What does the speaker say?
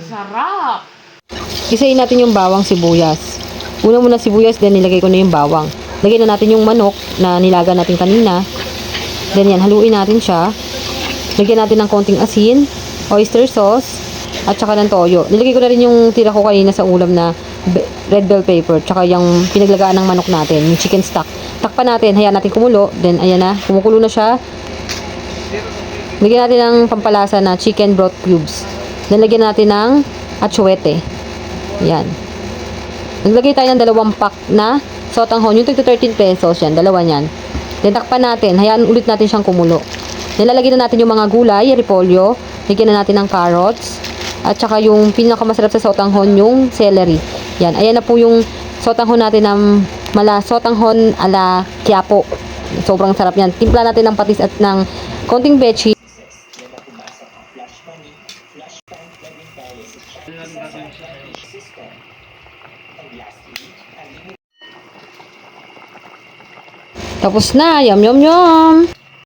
Sarap! Isayin natin yung bawang sibuyas. Una muna sibuyas, then nilagay ko na yung bawang. Lagyan na natin yung manok na nilaga natin kanina. Then yan, haluin natin siya. Lagyan natin ng konting asin, oyster sauce, at saka ng toyo. Nilagay ko na rin yung tira ko kanina sa ulam na red bell pepper, tsaka yung pinaglagaan ng manok natin, yung chicken stock. Takpan natin, hayaan natin kumulo. Then ayan na, kumukulo na siya. Lagyan natin ng pampalasa na chicken broth cubes. Then lagyan natin ng atsuete. Yan. Naglagay tayo ng 2 pack na sotanghon. Yung tig 13 pesos yan. Dalawa yan. Then takpan natin. Hayaan ulit natin siyang kumulo. Nilalagyan na natin yung mga gulay, repolyo. Lagyan na natin ng carrots. At saka yung pinakamasarap sa sotanghon, yung celery. Yan. Ayan na po yung sotanghon natin ng sotanghon ala Quiapo. Sobrang sarap yan. Timpla natin ng patis at ng konting bechi. Tapos na, yum yum yum.